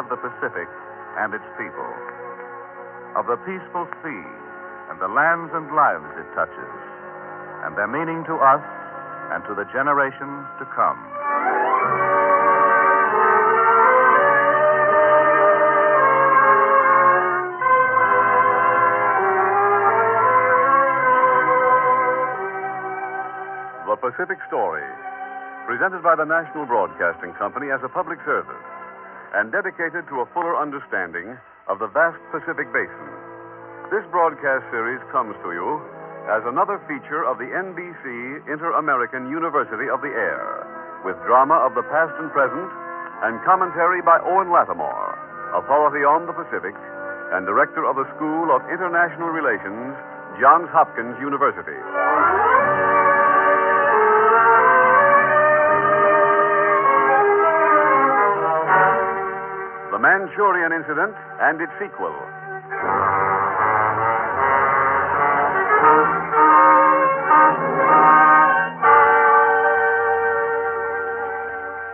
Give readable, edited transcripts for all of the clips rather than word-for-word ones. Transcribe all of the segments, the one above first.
of the Pacific and its people, of the peaceful sea and the lands and lives it touches, and their meaning to us and to the generations to come. The Pacific Story, presented by the National Broadcasting Company as a public service and dedicated to a fuller understanding of the vast Pacific Basin. This broadcast series comes to you as another feature of the NBC Inter-American University of the Air, with drama of the past and present and commentary by Owen Lattimore, authority on the Pacific and director of the School of International Relations, Johns Hopkins University. The Manchurian Incident and its sequel.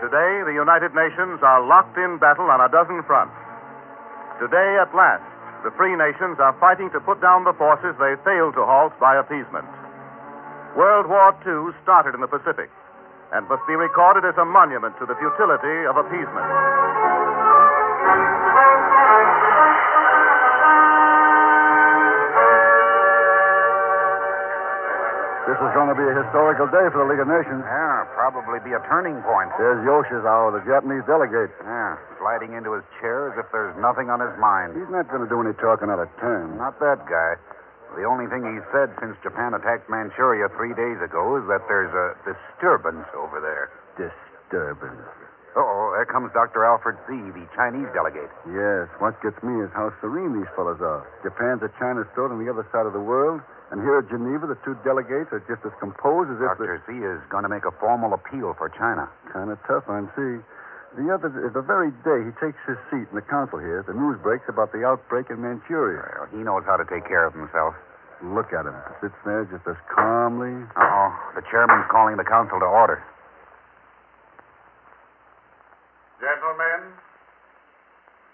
Today, the United Nations are locked in battle on a dozen fronts. Today, at last, the free nations are fighting to put down the forces they failed to halt by appeasement. World War II started in the Pacific and must be recorded as a monument to the futility of appeasement. This is going to be a historical day for the League of Nations. Yeah, probably be a turning point. There's Yoshizawa, the Japanese delegate. Yeah, sliding into his chair as if there's nothing on his mind. He's not going to do any talking out of turn. Not that guy. The only thing he's said since Japan attacked Manchuria 3 days ago is that there's a disturbance over there. Disturbance. Uh-oh, there comes Dr. Alfred Z., the Chinese delegate. Yes, what gets me is how serene these fellows are. Japan's at China's throat on the other side of the world, and here at Geneva, the two delegates are just as composed as if... Dr. Z is going to make a formal appeal for China. Kind of tough, I see. The very day he takes his seat in the council here, the news breaks about the outbreak in Manchuria. Well, he knows how to take care of himself. Look at him. Sits there just as calmly. Uh-oh. The chairman's calling the council to order. Gentlemen,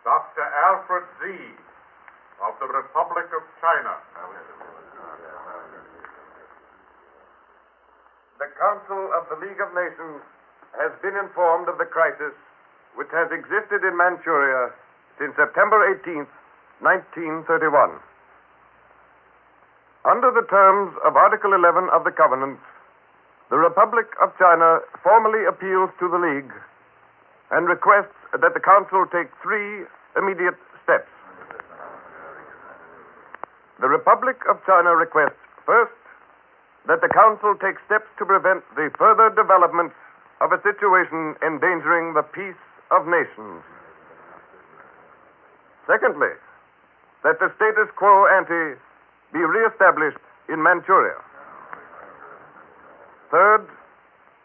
Dr. Alfred Z. of the Republic of China. The Council of the League of Nations has been informed of the crisis which has existed in Manchuria since September 18th, 1931. Under the terms of Article 11 of the Covenant, the Republic of China formally appeals to the League and requests that the Council take 3 immediate steps. The Republic of China requests, first, that the Council take steps to prevent the further development of a situation endangering the peace of nations. Secondly, that the status quo ante be reestablished in Manchuria. Third,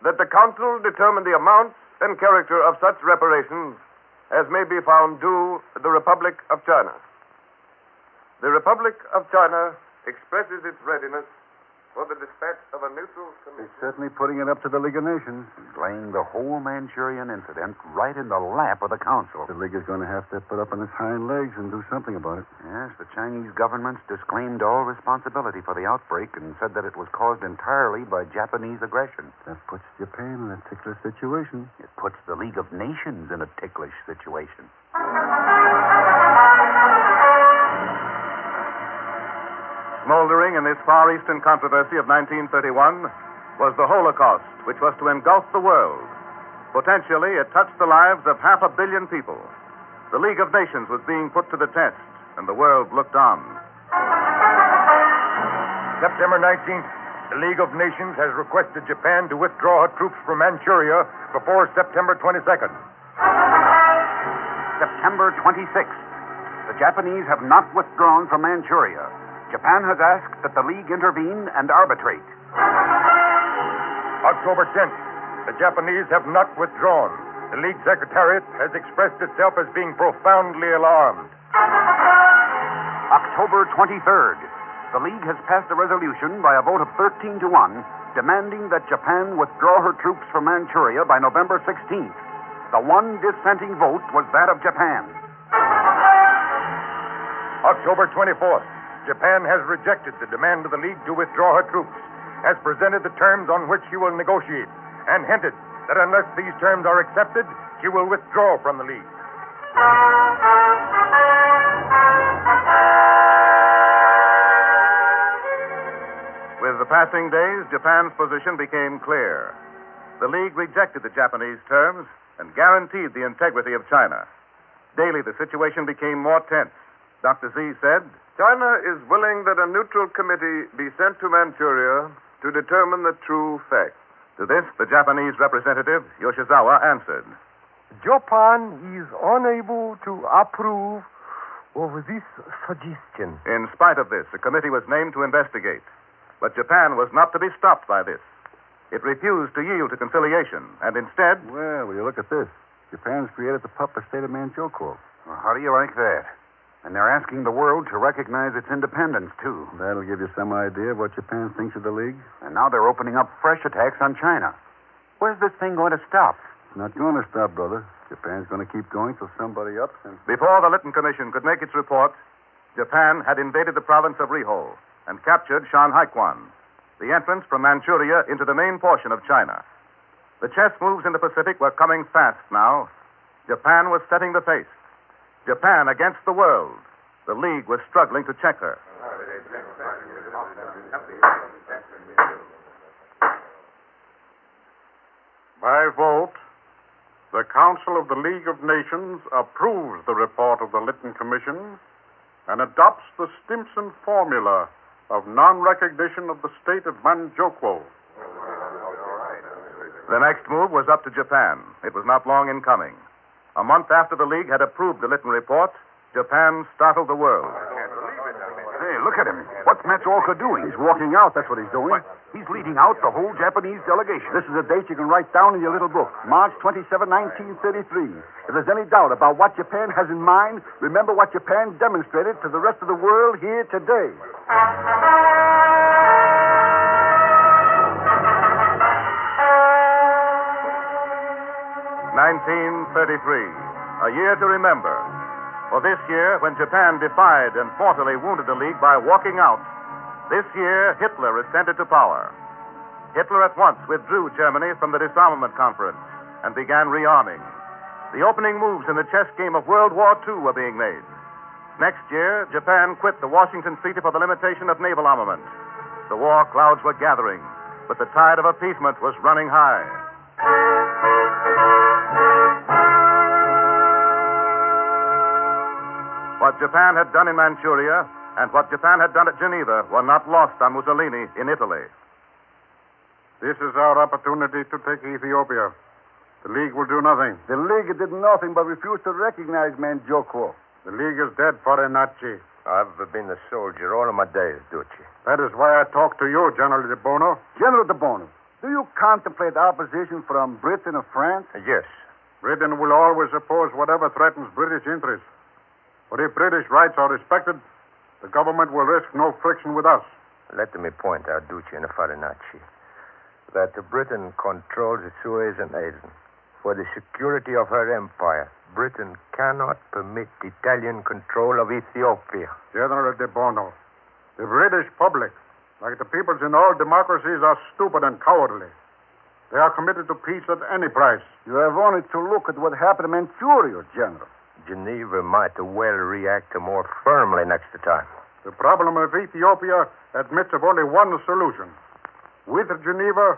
that the Council determine the amounts and character of such reparations as may be found due the Republic of China. The Republic of China expresses its readiness for the dispatch of a neutral commission. He's certainly putting it up to the League of Nations. He's laying the whole Manchurian incident right in the lap of the council. The League is going to have to put up on its hind legs and do something about it. Yes, the Chinese government's disclaimed all responsibility for the outbreak and said that it was caused entirely by Japanese aggression. That puts Japan in a ticklish situation. It puts the League of Nations in a ticklish situation. Smoldering in this Far Eastern controversy of 1931 was the Holocaust, which was to engulf the world. Potentially, it touched the lives of 500 million people. The League of Nations was being put to the test, and the world looked on. September 19th, the League of Nations has requested Japan to withdraw her troops from Manchuria before September 22nd. September 26th. The Japanese have not withdrawn from Manchuria. Japan has asked that the League intervene and arbitrate. October 10th. The Japanese have not withdrawn. The League Secretariat has expressed itself as being profoundly alarmed. October 23rd. The League has passed a resolution by a vote of 13 to 1 demanding that Japan withdraw her troops from Manchuria by November 16th. The one dissenting vote was that of Japan. October 24th. Japan has rejected the demand of the League to withdraw her troops, has presented the terms on which she will negotiate, and hinted that unless these terms are accepted, she will withdraw from the League. With the passing days, Japan's position became clear. The League rejected the Japanese terms and guaranteed the integrity of China. Daily, the situation became more tense. Dr. Z said, China is willing that a neutral committee be sent to Manchuria to determine the true facts. To this, the Japanese representative, Yoshizawa, answered, Japan is unable to approve of this suggestion. In spite of this, a committee was named to investigate. But Japan was not to be stopped by this. It refused to yield to conciliation, and instead... Well, will you look at this? Japan's created the puppet state of Manchukuo. Well, how do you like that? And they're asking the world to recognize its independence, too. That'll give you some idea of what Japan thinks of the League. And now they're opening up fresh attacks on China. Where's this thing going to stop? It's not going to stop, brother. Japan's going to keep going till somebody ups and... Before the Lytton Commission could make its report, Japan had invaded the province of Rihol and captured Shanhaikwan, the entrance from Manchuria into the main portion of China. The chess moves in the Pacific were coming fast now. Japan was setting the pace. Japan against the world. The League was struggling to check her. By vote, the Council of the League of Nations approves the report of the Lytton Commission and adopts the Stimson formula of non-recognition of the state of Manchukuo. The next move was up to Japan. It was not long in coming. A month after the League had approved the Lytton report, Japan startled the world. Hey, look at him. What's Matsuoka doing? He's walking out, that's what he's doing. What? He's leading out the whole Japanese delegation. This is a date you can write down in your little book. March 27, 1933. If there's any doubt about what Japan has in mind, remember what Japan demonstrated to the rest of the world here today. 1933, a year to remember. For this year, when Japan defied and mortally wounded the League by walking out, this year Hitler ascended to power. Hitler at once withdrew Germany from the disarmament conference and began rearming. The opening moves in the chess game of World War II were being made. Next year, Japan quit the Washington Treaty for the limitation of naval armament. The war clouds were gathering, but the tide of appeasement was running high. What Japan had done in Manchuria and what Japan had done at Geneva were not lost on Mussolini in Italy. This is our opportunity to take Ethiopia. The League will do nothing. The League did nothing but refuse to recognize Manchukuo. The League is dead for Renacci. I've been a soldier all of my days, Ducci. That is why I talk to you, General de Bono. General de Bono, do you contemplate opposition from Britain or France? Yes. Britain will always oppose whatever threatens British interests. But if British rights are respected, the government will risk no friction with us. Let me point out, Ducci and Farinacci, that Britain controls the Suez and Aden. For the security of her empire, Britain cannot permit Italian control of Ethiopia. General de Bono, the British public, like the peoples in all democracies, are stupid and cowardly. They are committed to peace at any price. You have only to look at what happened in Manchuria, General. Geneva might well react more firmly next time. The problem of Ethiopia admits of only one solution. With Geneva,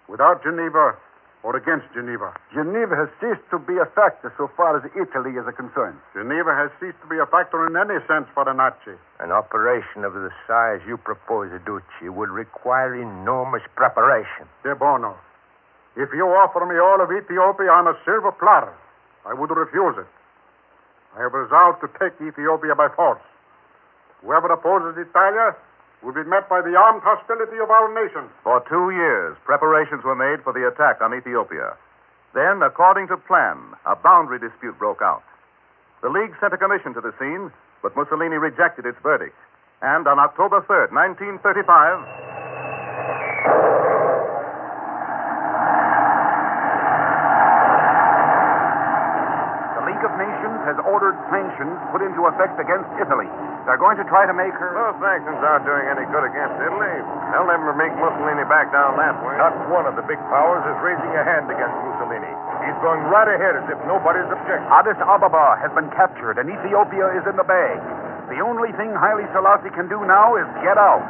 without Geneva, or against Geneva. Geneva has ceased to be a factor so far as Italy is concerned. Geneva has ceased to be a factor in any sense for the Nazi. An operation of the size you propose, Ducci, would require enormous preparation. De Bono, if you offer me all of Ethiopia on a silver platter, I would refuse it. I have resolved to take Ethiopia by force. Whoever opposes Italia will be met by the armed hostility of our nation. For 2 years, preparations were made for the attack on Ethiopia. Then, according to plan, a boundary dispute broke out. The League sent a commission to the scene, but Mussolini rejected its verdict. And on October 3rd, 1935... The League of Nations has ordered sanctions put into effect against Italy. They're going to try to make her... Those sanctions aren't doing any good against Italy. They'll never make Mussolini back down that way. Not one of the big powers is raising a hand against Mussolini. He's going right ahead as if nobody's objecting. Addis Ababa has been captured and Ethiopia is in the bag. The only thing Haile Selassie can do now is get out.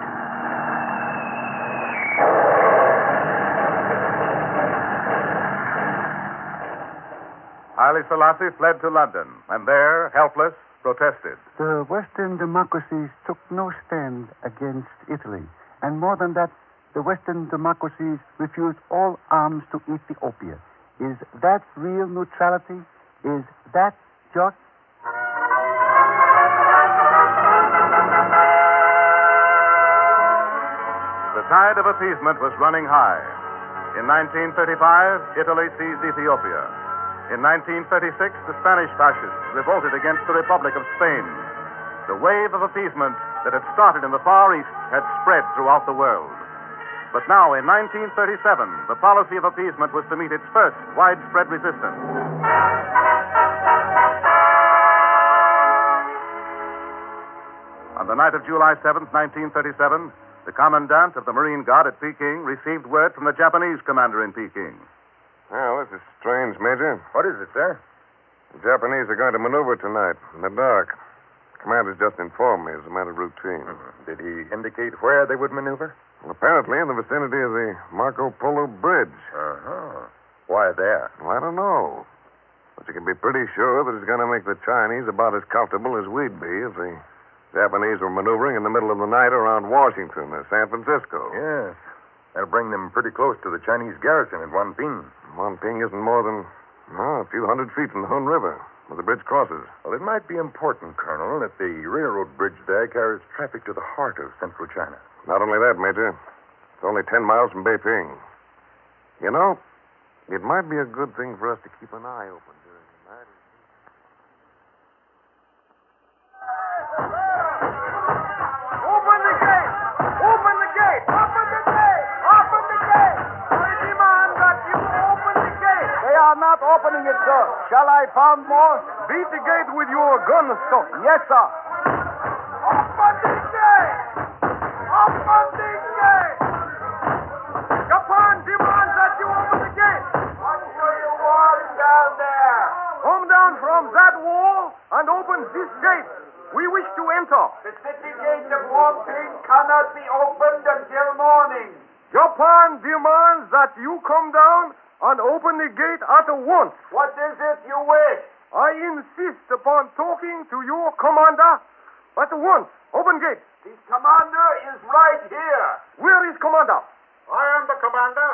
Haile Selassie fled to London, and there, helpless, protested. The Western democracies took no stand against Italy. And more than that, the Western democracies refused all arms to Ethiopia. Is that real neutrality? Is that just? The tide of appeasement was running high. In 1935, Italy seized Ethiopia. In 1936, the Spanish fascists revolted against the Republic of Spain. The wave of appeasement that had started in the Far East had spread throughout the world. But now, in 1937, the policy of appeasement was to meet its first widespread resistance. On the night of July 7th, 1937, the commandant of the Marine Guard at Peking received word from the Japanese commander in Peking. Well, this is strange, Major. What is it, sir? The Japanese are going to maneuver tonight in the dark. The commander's just informed me as a matter of routine. Did he indicate where they would maneuver? Well, apparently in the vicinity of the Marco Polo Bridge. Uh-huh. Why there? Well, I don't know. But you can be pretty sure that it's going to make the Chinese about as comfortable as we'd be if the Japanese were maneuvering in the middle of the night around Washington or San Francisco. Yes. That'll bring them pretty close to the Chinese garrison at Wanping. Wanping isn't more than a few hundred feet from the Hun River, where the bridge crosses. Well, it might be important, Colonel, that the railroad bridge there carries traffic to the heart of central China. Not only that, Major. It's only 10 miles from Beiping. You know, it might be a good thing for us to keep an eye open during the night. Open the gate! Open the gate! Open the gate! Open the gate! I demand that you open the gate! They are not opening it, sir. Shall I pound more? Beat the gate with your gun stock. Yes, sir. Open the gate! Open the gate! Japan demands that you open the gate! What do you want down there? Come down from that wall and open this gate. We wish to enter. The city gate of Wanping cannot be opened until morning. Japan demands that you come down and open the gate at once. What is it you wish? I insist upon talking to your commander at once. Open gate. The commander is right here. Where is commander? I am the commander.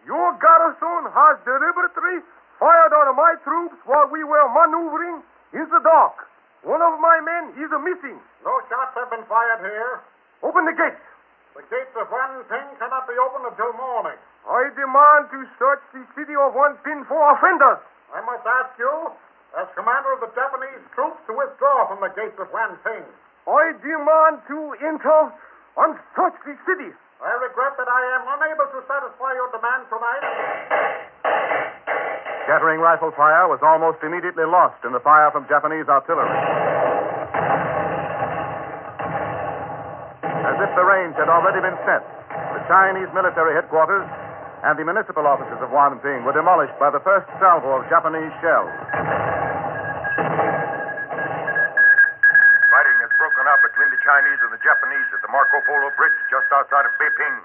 Your garrison has deliberately fired on my troops while we were maneuvering in the dark. One of my men is missing. No shots have been fired here. Open the gate. The gates of Wanping cannot be opened until morning. I demand to search the city of Wanping for offenders. I must ask you, as commander of the Japanese troops, to withdraw from the gates of Wanping. I demand to enter and search the city. I regret that I am unable to satisfy your demand tonight. Scattering rifle fire was almost immediately lost in the fire from Japanese artillery. As if the range had already been set, the Chinese military headquarters and the municipal offices of Wanping were demolished by the first salvo of Japanese shells. Fighting has broken out between the Chinese and the Japanese at the Marco Polo Bridge just outside of Beiping.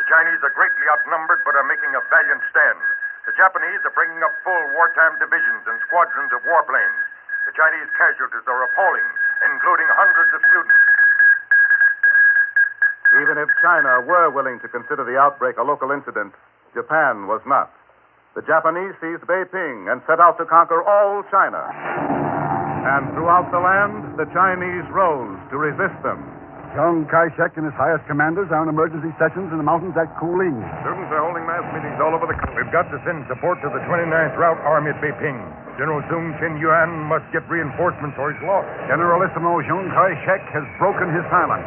The Chinese are greatly outnumbered but are making a valiant stand. The Japanese are bringing up full wartime divisions and squadrons of warplanes. The Chinese casualties are appalling, including hundreds of students. Even if China were willing to consider the outbreak a local incident, Japan was not. The Japanese seized Beiping and set out to conquer all China. And throughout the land, the Chinese rose to resist them. Chiang Kai-shek and his highest commanders are in emergency sessions in the mountains at Kuling. Students are holding mass meetings all over the country. We've got to send support to the 29th Route Army at Beiping. General Sun Chen-Yuan must get reinforcements or he's lost. Generalissimo Chiang Kai-shek has broken his silence.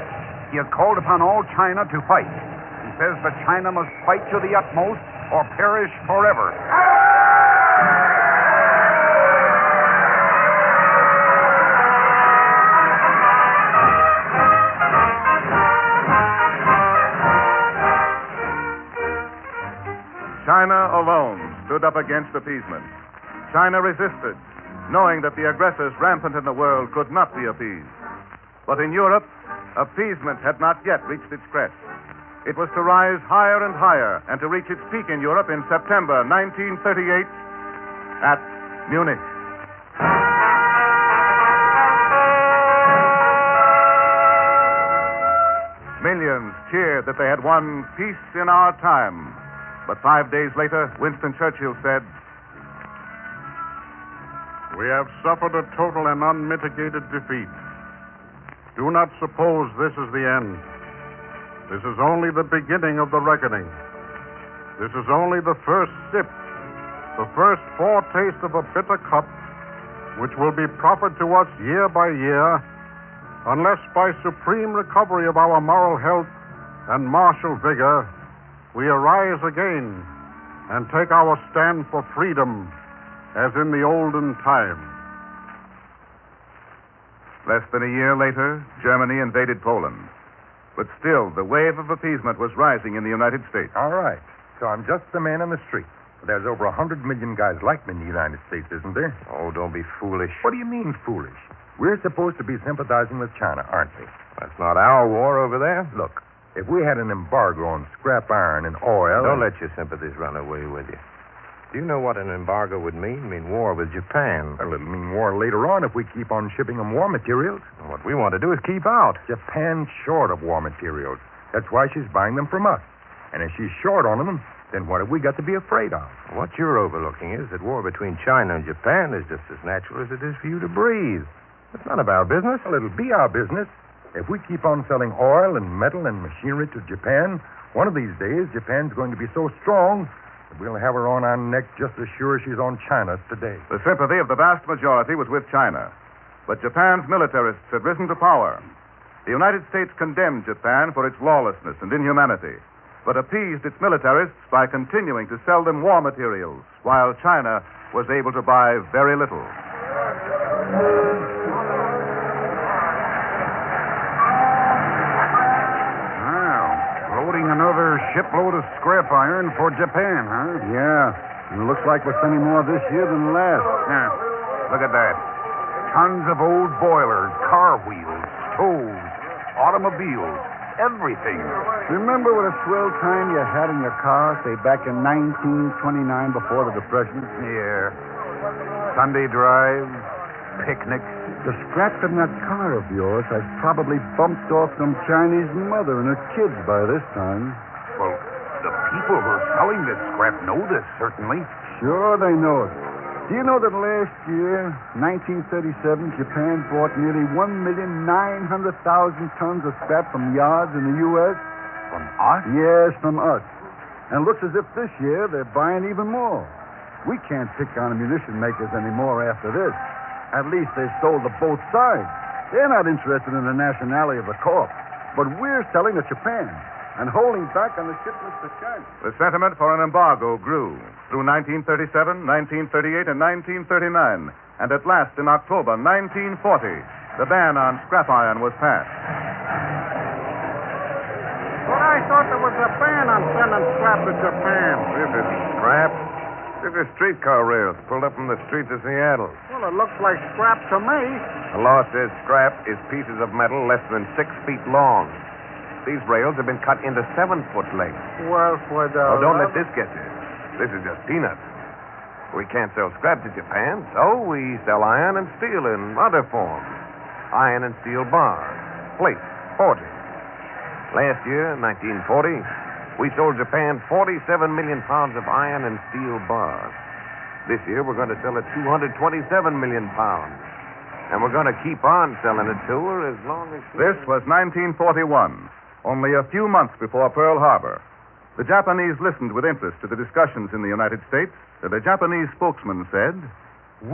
He has called upon all China to fight. He says that China must fight to the utmost or perish forever. China alone stood up against appeasement. China resisted, knowing that the aggressors rampant in the world could not be appeased. But in Europe, appeasement had not yet reached its crest. It was to rise higher and higher and to reach its peak in Europe in September 1938 at Munich. Millions cheered that they had won peace in our time. But 5 days later, Winston Churchill said, We have suffered a total and unmitigated defeat. Do not suppose this is the end. This is only the beginning of the reckoning. This is only the first sip, the first foretaste of a bitter cup, which will be proffered to us year by year, unless by supreme recovery of our moral health and martial vigor, we arise again and take our stand for freedom as in the olden time. Less than a year later, Germany invaded Poland. But still, the wave of appeasement was rising in the United States. All right. So I'm just the man on the street. There's over 100 million guys like me in the United States, isn't there? Oh, don't be foolish. What do you mean, foolish? We're supposed to be sympathizing with China, aren't we? That's not our war over there. Look, if we had an embargo on scrap iron and oil... Don't let your sympathies run away with you. Do you know what an embargo would mean? It mean war with Japan. Well, it'll mean war later on if we keep on shipping them war materials. And what we want to do is keep out. Japan's short of war materials. That's why she's buying them from us. And if she's short on them, then what have we got to be afraid of? What you're overlooking is that war between China and Japan is just as natural as it is for you to breathe. It's none of our business. Well, it'll be our business. If we keep on selling oil and metal and machinery to Japan, one of these days Japan's going to be so strong that we'll have her on our neck just as sure as she's on China's today. The sympathy of the vast majority was with China. But Japan's militarists had risen to power. The United States condemned Japan for its lawlessness and inhumanity, but appeased its militarists by continuing to sell them war materials, while China was able to buy very little. Loading another shipload of scrap iron for Japan, huh? Yeah. And it looks like we're sending more this year than last. Yeah. Look at that. Tons of old boilers, car wheels, stoves, automobiles, everything. Remember what a swell time you had in your car, say, back in 1929 before the Depression? Yeah. Sunday drives, picnics. The scraps in that car of yours has probably bumped off some Chinese mother and her kids by this time. Well, the people who are selling this scrap know this, certainly. Sure they know it. Do you know that last year, 1937, Japan bought nearly 1,900,000 tons of scrap from yards in the U.S.? From us? Yes, from us. And looks as if this year they're buying even more. We can't pick on ammunition makers anymore after this. At least they've sold to both sides. They're not interested in the nationality of the corp. But we're selling to Japan and holding back on the shipments to China. The sentiment for an embargo grew through 1937, 1938, and 1939. And at last, in October 1940, the ban on scrap iron was passed. But I thought there was a ban on sending scrap to Japan. This is scrap. This is streetcar rails pulled up from the streets of Seattle. Well, it looks like scrap to me. The law says scrap is pieces of metal less than 6 feet long. These rails have been cut into 7-foot lengths. Well, for the... Oh, don't let this get you. This is just peanuts. We can't sell scrap to Japan, so we sell iron and steel in other forms. Iron and steel bars, plates, forging. Last year, 1940... we sold Japan 47 million pounds of iron and steel bars. This year, we're going to sell it 227 million pounds. And we're going to keep on selling it to her as long as... This was 1941, only a few months before Pearl Harbor. The Japanese listened with interest to the discussions in the United States, and a Japanese spokesman said,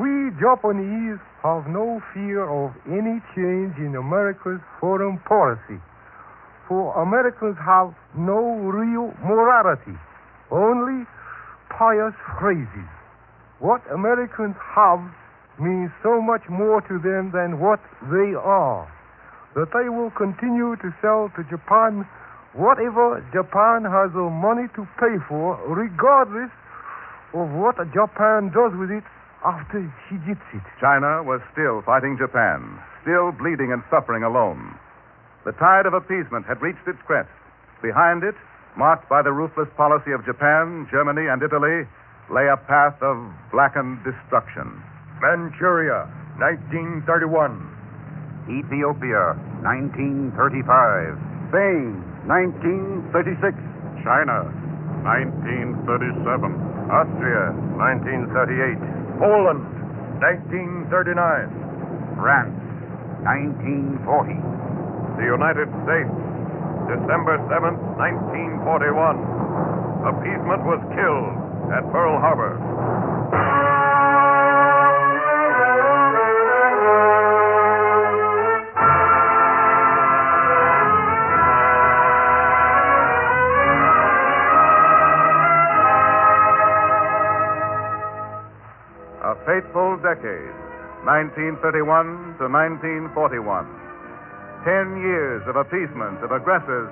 We Japanese have no fear of any change in America's foreign policy. For Americans have no real morality, only pious phrases. What Americans have means so much more to them than what they are, that they will continue to sell to Japan whatever Japan has the money to pay for, regardless of what Japan does with it after she gets it. China was still fighting Japan, still bleeding and suffering alone. The tide of appeasement had reached its crest. Behind it, marked by the ruthless policy of Japan, Germany, and Italy, lay a path of blackened destruction. Manchuria, 1931. Ethiopia, 1935. Spain, 1936. China, 1937. Austria, 1938. Poland, 1939. France, 1940. The United States, December 7th, 1941. Appeasement was killed at Pearl Harbor. A fateful decade, 1931 to 1941. 10 years of appeasement of aggressors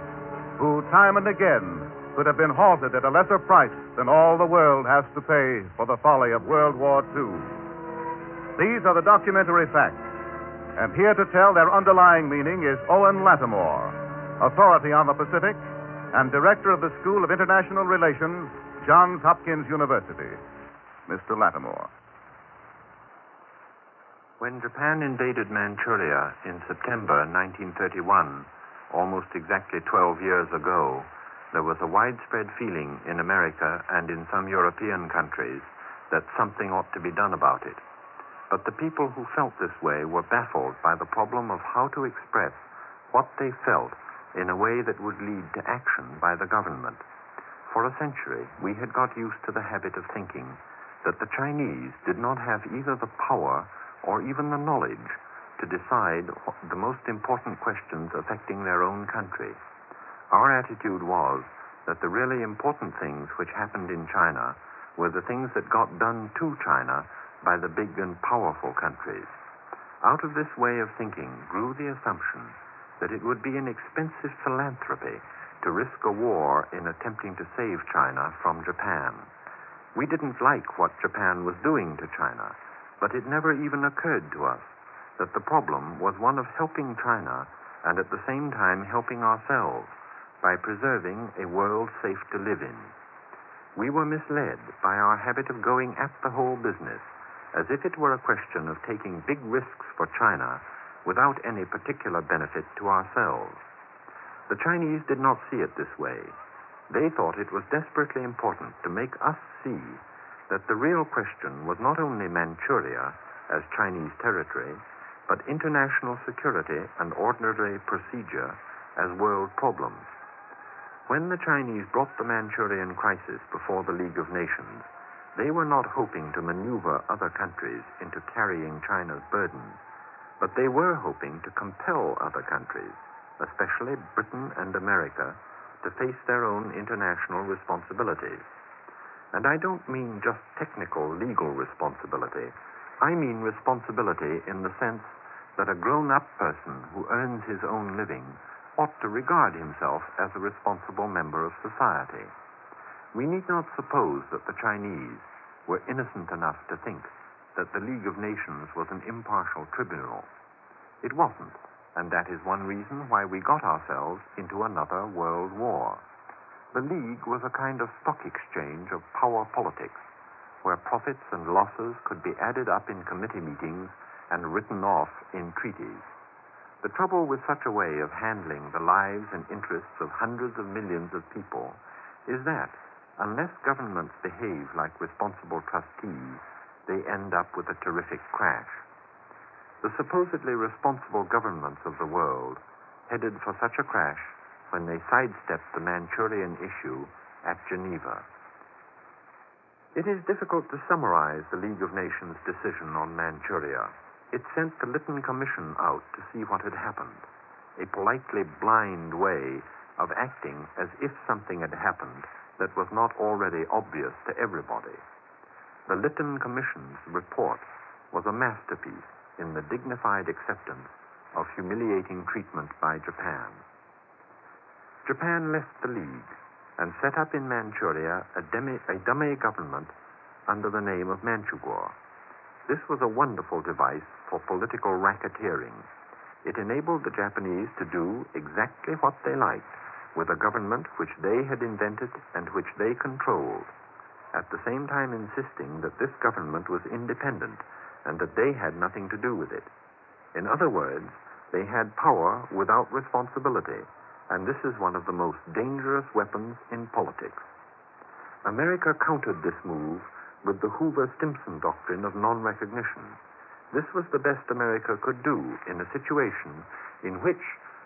who, time and again, could have been halted at a lesser price than all the world has to pay for the folly of World War II. These are the documentary facts, and here to tell their underlying meaning is Owen Lattimore, authority on the Pacific and director of the School of International Relations, Johns Hopkins University. Mr. Lattimore. When Japan invaded Manchuria in September 1931, almost exactly 12 years ago, there was a widespread feeling in America and in some European countries that something ought to be done about it. But the people who felt this way were baffled by the problem of how to express what they felt in a way that would lead to action by the government. For a century, we had got used to the habit of thinking that the Chinese did not have either the power or even the knowledge to decide the most important questions affecting their own country. Our attitude was that the really important things which happened in China were the things that got done to China by the big and powerful countries. Out of this way of thinking grew the assumption that it would be an expensive philanthropy to risk a war in attempting to save China from Japan. We didn't like what Japan was doing to China, but it never even occurred to us that the problem was one of helping China and at the same time helping ourselves by preserving a world safe to live in. We were misled by our habit of going at the whole business as if it were a question of taking big risks for China without any particular benefit to ourselves. The Chinese did not see it this way. They thought it was desperately important to make us see that the real question was not only Manchuria as Chinese territory, but international security and ordinary procedure as world problems. When the Chinese brought the Manchurian crisis before the League of Nations, they were not hoping to maneuver other countries into carrying China's burdens, but they were hoping to compel other countries, especially Britain and America, to face their own international responsibilities. And I don't mean just technical legal responsibility. I mean responsibility in the sense that a grown-up person who earns his own living ought to regard himself as a responsible member of society. We need not suppose that the Chinese were innocent enough to think that the League of Nations was an impartial tribunal. It wasn't, and that is one reason why we got ourselves into another world war. The League was a kind of stock exchange of power politics, where profits and losses could be added up in committee meetings and written off in treaties. The trouble with such a way of handling the lives and interests of hundreds of millions of people is that, unless governments behave like responsible trustees, they end up with a terrific crash. The supposedly responsible governments of the world headed for such a crash when they sidestepped the Manchurian issue at Geneva. It is difficult to summarize the League of Nations' decision on Manchuria. It sent the Lytton Commission out to see what had happened, a politely blind way of acting as if something had happened that was not already obvious to everybody. The Lytton Commission's report was a masterpiece in the dignified acceptance of humiliating treatment by Japan. Japan left the League and set up in Manchuria a dummy government under the name of Manchukuo. This was a wonderful device for political racketeering. It enabled the Japanese to do exactly what they liked with a government which they had invented and which they controlled, at the same time insisting that this government was independent and that they had nothing to do with it. In other words, they had power without responsibility, and this is one of the most dangerous weapons in politics. America countered this move with the Hoover-Stimson doctrine of non-recognition. This was the best America could do in a situation in which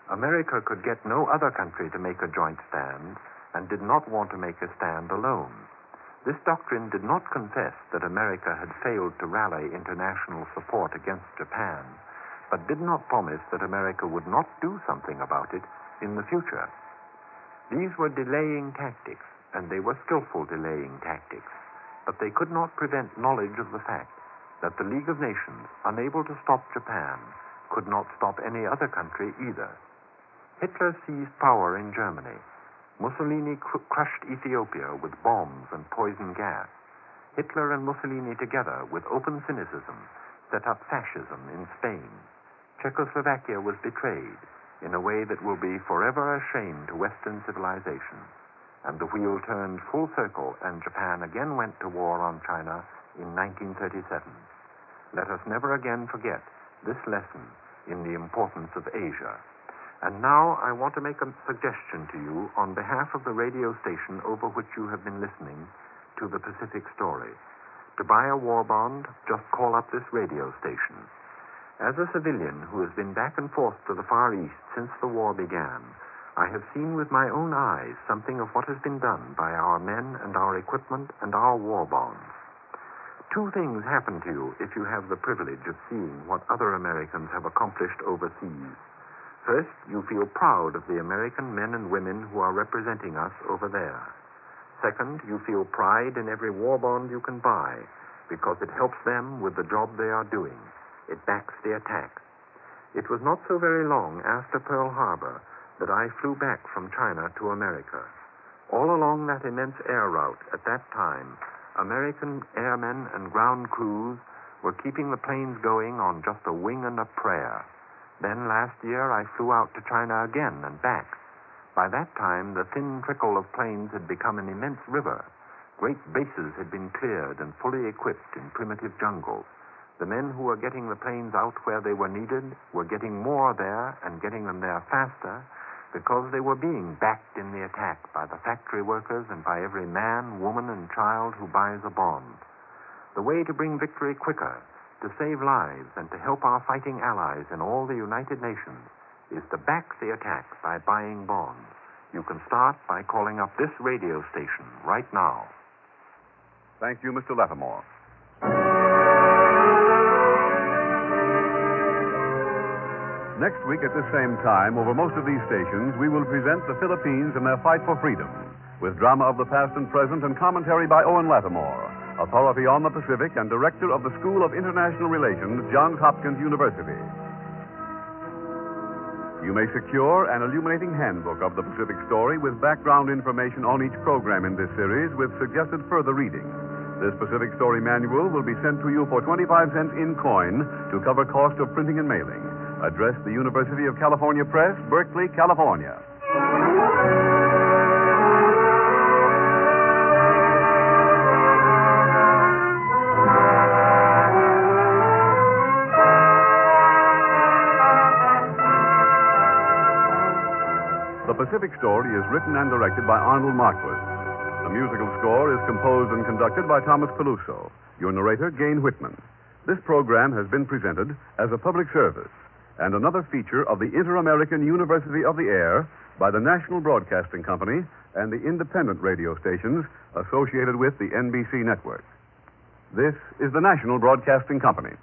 America could get no other country to make a joint stand and did not want to make a stand alone. This doctrine did not confess that America had failed to rally international support against Japan, but did not promise that America would not do something about it in the future. These were delaying tactics, and they were skillful delaying tactics, but they could not prevent knowledge of the fact that the League of Nations, unable to stop Japan, could not stop any other country either. Hitler seized power in Germany. Mussolini crushed Ethiopia with bombs and poison gas. Hitler and Mussolini together, with open cynicism, set up fascism in Spain. Czechoslovakia was betrayed in a way that will be forever a shame to Western civilization. And the wheel turned full circle, and Japan again went to war on China in 1937. Let us never again forget this lesson in the importance of Asia. And now I want to make a suggestion to you on behalf of the radio station over which you have been listening to the Pacific Story. To buy a war bond, just call up this radio station. As a civilian who has been back and forth to the Far East since the war began, I have seen with my own eyes something of what has been done by our men and our equipment and our war bonds. Two things happen to you if you have the privilege of seeing what other Americans have accomplished overseas. First, you feel proud of the American men and women who are representing us over there. Second, you feel pride in every war bond you can buy because it helps them with the job they are doing. It backs the attack. It was not so very long after Pearl Harbor that I flew back from China to America. All along that immense air route at that time, American airmen and ground crews were keeping the planes going on just a wing and a prayer. Then last year I flew out to China again and back. By that time, the thin trickle of planes had become an immense river. Great bases had been cleared and fully equipped in primitive jungles. The men who were getting the planes out where they were needed were getting more there and getting them there faster because they were being backed in the attack by the factory workers and by every man, woman, and child who buys a bond. The way to bring victory quicker, to save lives, and to help our fighting allies in all the United Nations is to back the attack by buying bonds. You can start by calling up this radio station right now. Thank you, Mr. Lattimore. Next week at this same time, over most of these stations, we will present the Philippines and their fight for freedom, with drama of the past and present and commentary by Owen Lattimore, authority on the Pacific and director of the School of International Relations, Johns Hopkins University. You may secure an illuminating handbook of the Pacific Story with background information on each program in this series with suggested further reading. This Pacific Story manual will be sent to you for 25 cents in coin to cover cost of printing and mailing. Address the University of California Press, Berkeley, California. The Pacific Story is written and directed by Arnold Marquis. The musical score is composed and conducted by Thomas Peluso. Your narrator, Gayne Whitman. This program has been presented as a public service and another feature of the Inter-American University of the Air by the National Broadcasting Company and the independent radio stations associated with the NBC network. This is the National Broadcasting Company.